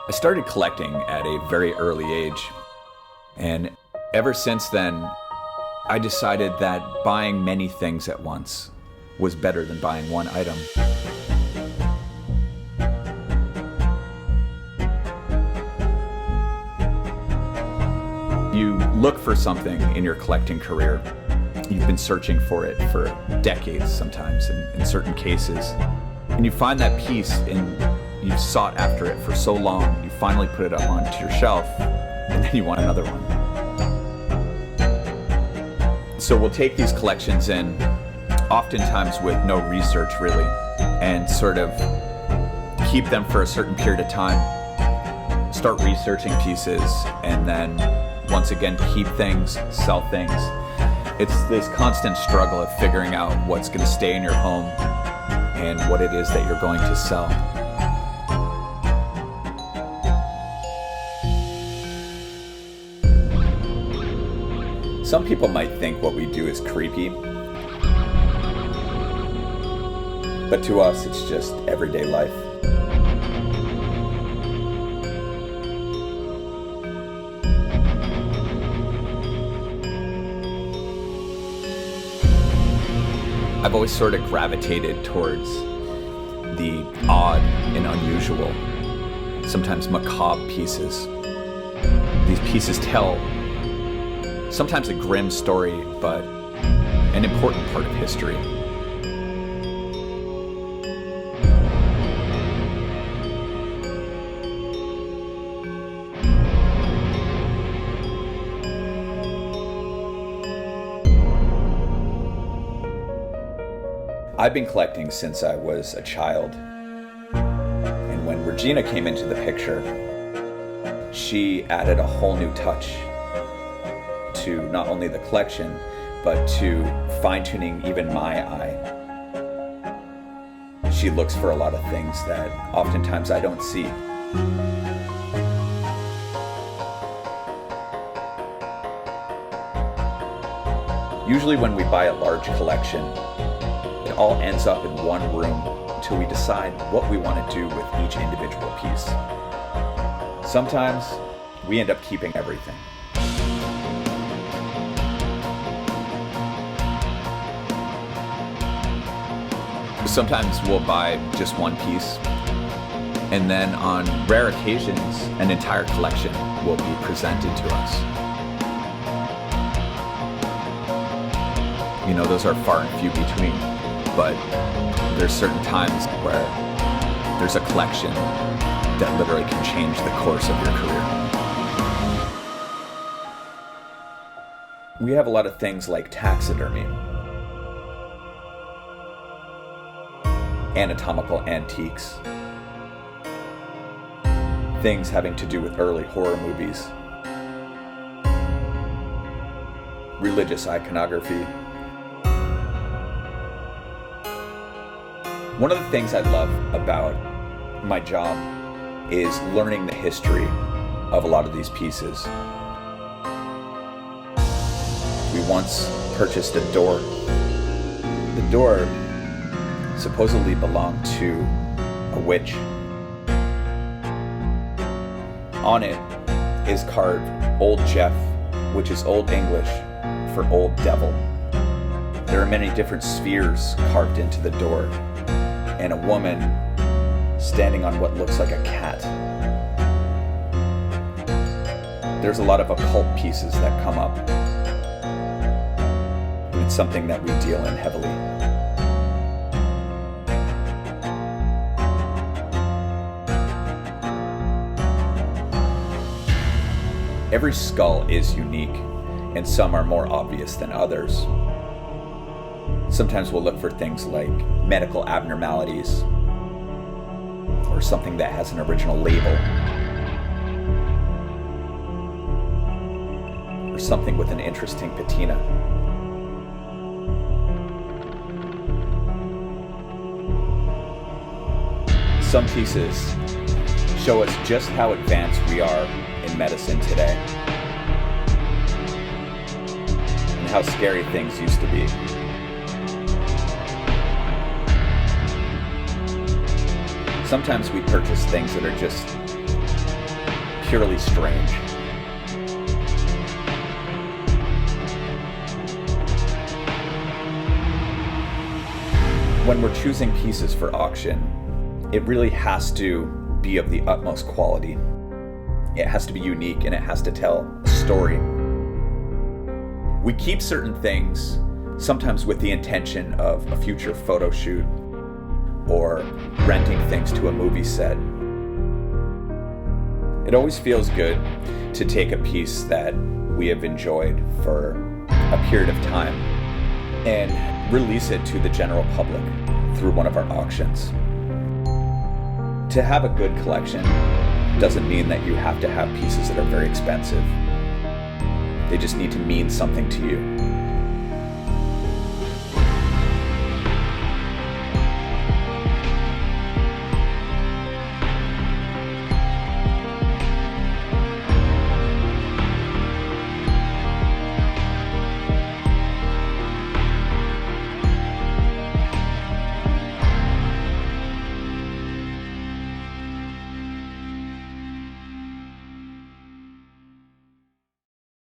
I started collecting at a very early age, and ever since then, I decided that buying many things at once was better than buying one item. You look for something in your collecting career. You've been searching for it for decades sometimes in certain cases. And you find that piece and you've sought after it for so long, you finally put it up onto your shelf and then you want another one. So we'll take these collections in, oftentimes with no research really, and sort of keep them for a certain period of time, start researching pieces, and then once again keep things, sell things. It's this constant struggle of figuring out what's going to stay in your home and what it is that you're going to sell. Some people might think what we do is creepy, but to us it's just everyday life. I've always sort of gravitated towards the odd and unusual, sometimes macabre pieces. These pieces tell sometimes a grim story, but an important part of history. I've been collecting since I was a child, and when Regina came into the picture, she added a whole new touch to not only the collection, but to fine-tuning even my eye. She looks for a lot of things that oftentimes I don't see. Usually when we buy a large collection, it all ends up in one room until we decide what we want to do with each individual piece. Sometimes we end up keeping everything. Sometimes we'll buy just one piece, and then on rare occasions, an entire collection will be presented to us. You know, those are far and few between, but there's certain times where there's a collection that literally can change the course of your career. We have a lot of things like taxidermy, anatomical antiques, things having to do with early horror movies, religious iconography. One of the things I love about my job is learning the history of a lot of these pieces. We once purchased a door. The door supposedly belonged to a witch. On it is carved Old Jeff, which is Old English for Old Devil. There are many different spheres carved into the door, and a woman standing on what looks like a cat. There's a lot of occult pieces that come up, and it's something that we deal in heavily. Every skull is unique, and some are more obvious than others. Sometimes we'll look for things like medical abnormalities, or something that has an original label, or something with an interesting patina. Some pieces show us just how advanced we are in medicine today, and how scary things used to be. Sometimes we purchase things that are just purely strange. When we're choosing pieces for auction, it really has to be of the utmost quality. It has to be unique and it has to tell a story. We keep certain things, sometimes with the intention of a future photo shoot or renting things to a movie set. It always feels good to take a piece that we have enjoyed for a period of time and release it to the general public through one of our auctions. To have a good collection doesn't mean that you have to have pieces that are very expensive. They just need to mean something to you.